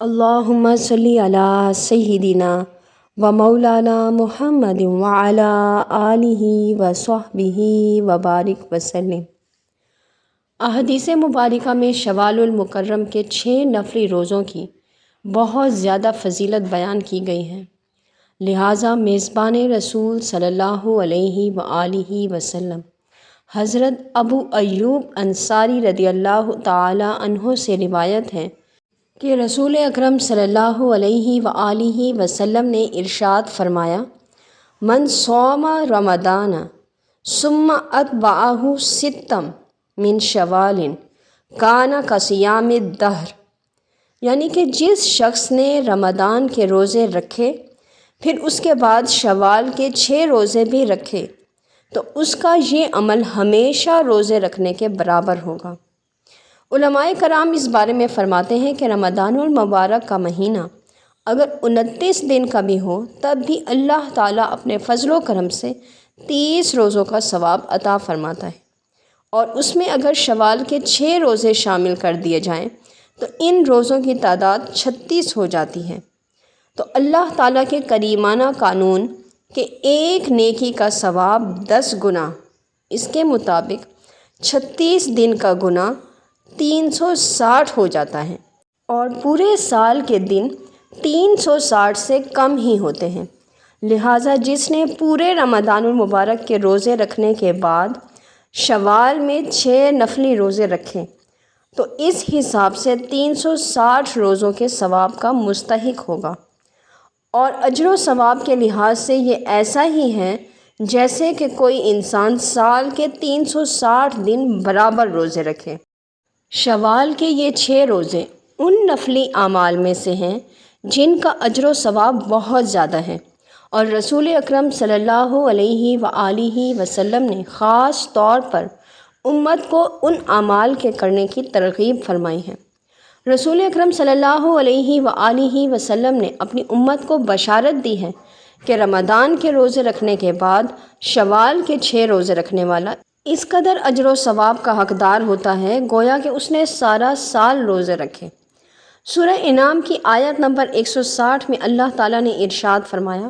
اللہم صلی علی سیدنا و مولانا محمد وعلی آلہ و صحبہ وبارک وسلم۔ احادیث مبارکہ میں شوال المکرم کے 6 نفلی روزوں کی بہت زیادہ فضیلت بیان کی گئی ہے، لہٰذا میزبان رسول صلی اللہ علیہ وآلہ وسلم حضرت ابو ایوب انصاری رضی اللہ تعالی عنہ سے روایت ہے کہ رسول اکرم صلی اللہ علیہ وآلہ وسلم نے ارشاد فرمایا: من صام رمضان ثم اتبعہ ستم من شوال کان کصیام الدہر، یعنی کہ جس شخص نے رمضان کے روزے رکھے پھر اس کے بعد شوال کے 6 روزے بھی رکھے تو اس کا یہ عمل ہمیشہ روزے رکھنے کے برابر ہوگا۔ علماء کرام اس بارے میں فرماتے ہیں کہ رمضان المبارک کا مہینہ اگر 29 دن کا بھی ہو تب بھی اللہ تعالیٰ اپنے فضل و کرم سے 30 روزوں کا ثواب عطا فرماتا ہے، اور اس میں اگر شوال کے 6 روزے شامل کر دیے جائیں تو ان روزوں کی تعداد 36 ہو جاتی ہے۔ تو اللہ تعالیٰ کے کریمانہ قانون کہ ایک نیکی کا ثواب 10 گنا، اس کے مطابق 36 دن کا گناہ 360 ہو جاتا ہے، اور پورے سال کے دن 360 سے کم ہی ہوتے ہیں۔ لہٰذا جس نے پورے رمضان المبارک کے روزے رکھنے کے بعد شوال میں 6 نفلی روزے رکھے تو اس حساب سے 360 روزوں کے ثواب کا مستحق ہوگا، اور اجر و ثواب کے لحاظ سے یہ ایسا ہی ہے جیسے کہ کوئی انسان سال کے 360 دن برابر روزے رکھے۔ شوال کے یہ 6 روزے ان نفلی اعمال میں سے ہیں جن کا اجر و ثواب بہت زیادہ ہے، اور رسول اکرم صلی اللہ علیہ وآلہ وسلم نے خاص طور پر امت کو ان اعمال کے کرنے کی ترغیب فرمائی ہے۔ رسول اکرم صلی اللہ علیہ وآلہ وسلم نے اپنی امت کو بشارت دی ہے کہ رمضان کے روزے رکھنے کے بعد شوال کے 6 روزے رکھنے والا اس قدر اجر و ثواب کا حقدار ہوتا ہے گویا کہ اس نے سارا سال روزے رکھے۔ سورہ انعام کی آیت نمبر 160 میں اللہ تعالیٰ نے ارشاد فرمایا: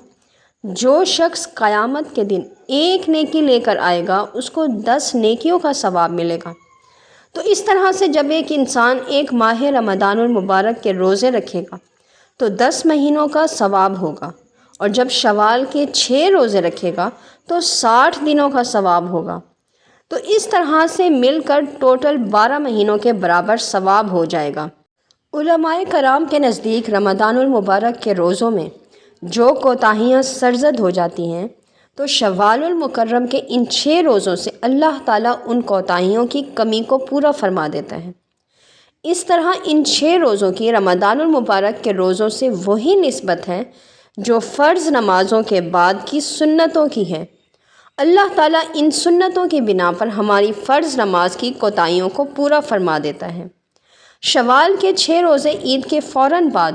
جو شخص قیامت کے دن ایک نیکی لے کر آئے گا اس کو 10 نیکیوں کا ثواب ملے گا۔ تو اس طرح سے جب ایک انسان ایک ماہ رمضان المبارک کے روزے رکھے گا تو 10 مہینوں کا ثواب ہوگا، اور جب شوال کے 6 روزے رکھے گا تو 60 دنوں کا ثواب ہوگا۔ تو اس طرح سے مل کر ٹوٹل 12 مہینوں کے برابر ثواب ہو جائے گا۔ علماء کرام کے نزدیک رمضان المبارک کے روزوں میں جو کوتاہیاں سرزد ہو جاتی ہیں تو شوال المکرم کے ان 6 روزوں سے اللہ تعالیٰ ان کوتاہیوں کی کمی کو پورا فرما دیتا ہے۔ اس طرح ان 6 روزوں کی رمضان المبارک کے روزوں سے وہی نسبت ہے جو فرض نمازوں کے بعد کی سنتوں کی ہے۔ اللہ تعالیٰ ان سنتوں کی بنا پر ہماری فرض نماز کی کوتاہیوں کو پورا فرما دیتا ہے۔ شوال کے 6 روزے عید کے فوراً بعد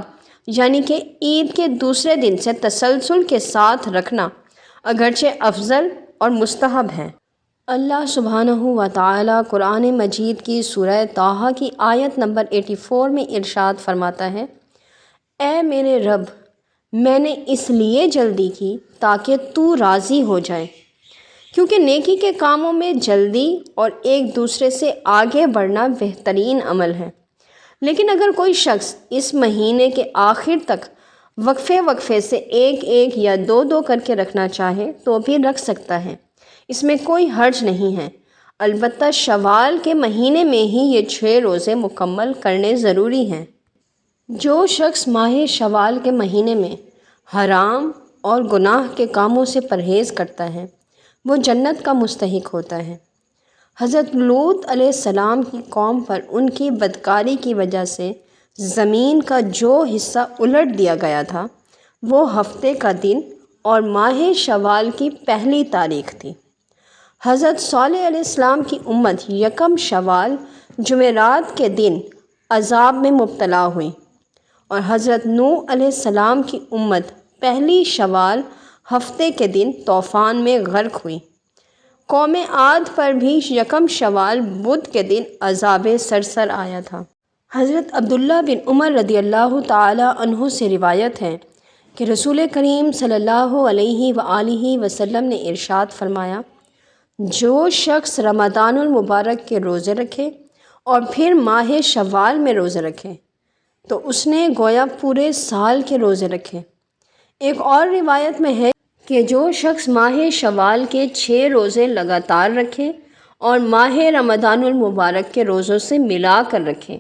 یعنی کہ عید کے دوسرے دن سے تسلسل کے ساتھ رکھنا اگرچہ افضل اور مستحب ہے۔ اللہ سبحانہ و تعالیٰ قرآن مجید کی سورہ طٰہٰ کی آیت نمبر 84 میں ارشاد فرماتا ہے: اے میرے رب، میں نے اس لیے جلدی کی تاکہ تو راضی ہو جائے، کیونکہ نیکی کے کاموں میں جلدی اور ایک دوسرے سے آگے بڑھنا بہترین عمل ہے۔ لیکن اگر کوئی شخص اس مہینے کے آخر تک وقفے سے ایک یا دو کر کے رکھنا چاہے تو بھی رکھ سکتا ہے، اس میں کوئی حرج نہیں ہے۔ البتہ شوال کے مہینے میں ہی یہ 6 روزے مکمل کرنے ضروری ہیں۔ جو شخص ماہ شوال کے مہینے میں حرام اور گناہ کے کاموں سے پرہیز کرتا ہے وہ جنت کا مستحق ہوتا ہے۔ حضرت لوط علیہ السلام کی قوم پر ان کی بدکاری کی وجہ سے زمین کا جو حصہ الٹ دیا گیا تھا وہ ہفتے کا دن اور ماہ شوال کی پہلی تاریخ تھی۔ حضرت صالح علیہ السلام کی امت یکم شوال جمعرات کے دن عذاب میں مبتلا ہوئی، اور حضرت نوح علیہ السلام کی امت پہلی شوال ہفتے کے دن طوفان میں غرق ہوئی۔ قوم عاد پر بھی یکم شوال بدھ کے دن عذاب سرسر آیا تھا۔ حضرت عبداللہ بن عمر رضی اللہ تعالی عنہ سے روایت ہے کہ رسول کریم صلی اللہ علیہ وآلہ وسلم نے ارشاد فرمایا، جو شخص رمضان المبارک کے روزے رکھے اور پھر ماہ شوال میں روزے رکھے تو اس نے گویا پورے سال کے روزے رکھے۔ ایک اور روایت میں ہے کہ جو شخص ماہ شوال کے 6 روزے لگاتار رکھے اور ماہ رمضان المبارک کے روزوں سے ملا کر رکھے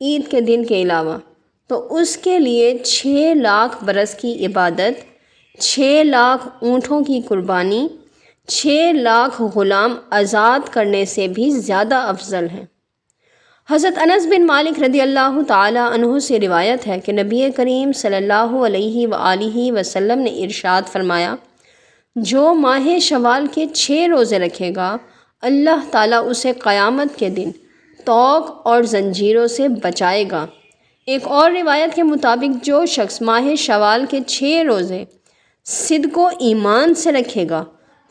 عید کے دن کے علاوہ، تو اس کے لیے 6 لاکھ برس کی عبادت، 6 لاکھ اونٹوں کی قربانی، 6 لاکھ غلام آزاد کرنے سے بھی زیادہ افضل ہے۔ حضرت انس بن مالک رضی اللہ تعالی عنہ سے روایت ہے کہ نبی کریم صلی اللہ علیہ وآلہ وسلم نے ارشاد فرمایا، جو ماہ شوال کے 6 روزے رکھے گا اللہ تعالیٰ اسے قیامت کے دن طوق اور زنجیروں سے بچائے گا۔ ایک اور روایت کے مطابق جو شخص ماہ شوال کے 6 روزے صدق و ایمان سے رکھے گا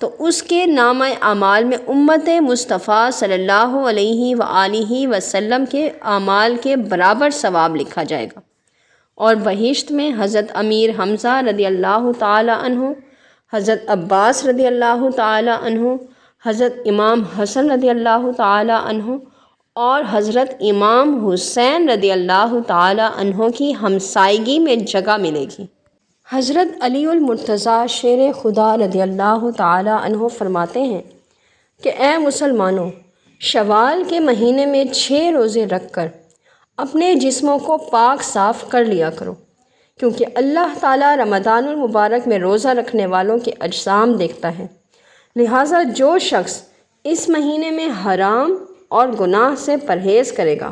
تو اس کے نامہ اعمال میں امت مصطفیٰ صلی اللہ علیہ وآلہ وسلم کے اعمال کے برابر ثواب لکھا جائے گا، اور بہشت میں حضرت امیر حمزہ رضی اللہ تعالی عنہ، حضرت عباس رضی اللہ تعالی عنہ، حضرت امام حسن رضی اللہ تعالی عنہ اور حضرت امام حسین رضی اللہ تعالی عنہ کی ہمسائیگی میں جگہ ملے گی۔ حضرت علی المرتضیٰ شیر خدا رضی اللہ تعالی عنہ فرماتے ہیں کہ اے مسلمانوں، شوال کے مہینے میں 6 روزے رکھ کر اپنے جسموں کو پاک صاف کر لیا کرو، کیونکہ اللہ تعالیٰ رمضان المبارک میں روزہ رکھنے والوں کے اجسام دیکھتا ہے، لہٰذا جو شخص اس مہینے میں حرام اور گناہ سے پرہیز کرے گا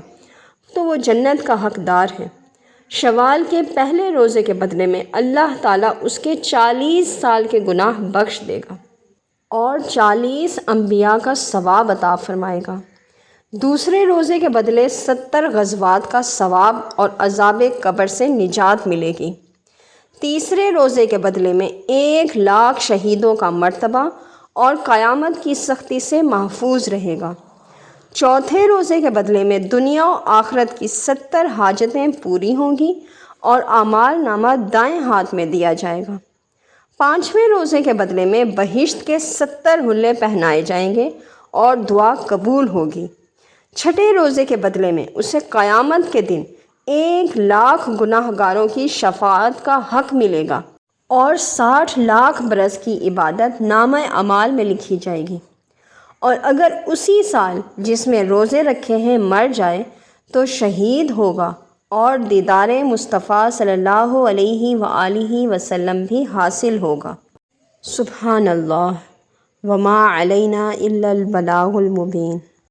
تو وہ جنت کا حقدار ہے۔ شوال کے پہلے روزے کے بدلے میں اللہ تعالیٰ اس کے 40 سال کے گناہ بخش دے گا اور 40 انبیاء کا ثواب عطا فرمائے گا۔ دوسرے روزے کے بدلے 70 غزوات کا ثواب اور عذاب قبر سے نجات ملے گی۔ تیسرے روزے کے بدلے میں 1 لاکھ شہیدوں کا مرتبہ اور قیامت کی سختی سے محفوظ رہے گا۔ چوتھے روزے کے بدلے میں دنیا و آخرت کی 70 حاجتیں پوری ہوں گی اور اعمال نامہ دائیں ہاتھ میں دیا جائے گا۔ 5ویں روزے کے بدلے میں بہشت کے 70 حلے پہنائے جائیں گے اور دعا قبول ہوگی۔ 6 روزے کے بدلے میں اسے قیامت کے دن 1 لاکھ گناہ گاروں کی شفاعت کا حق ملے گا اور 60 لاکھ برس کی عبادت نامہ اعمال میں لکھی جائے گی، اور اگر اسی سال جس میں روزے رکھے ہیں مر جائے تو شہید ہوگا اور دیدار مصطفیٰ صلی اللہ علیہ وآلہ وسلم بھی حاصل ہوگا۔ سبحان اللہ وما علینا الا البلاغ المبین۔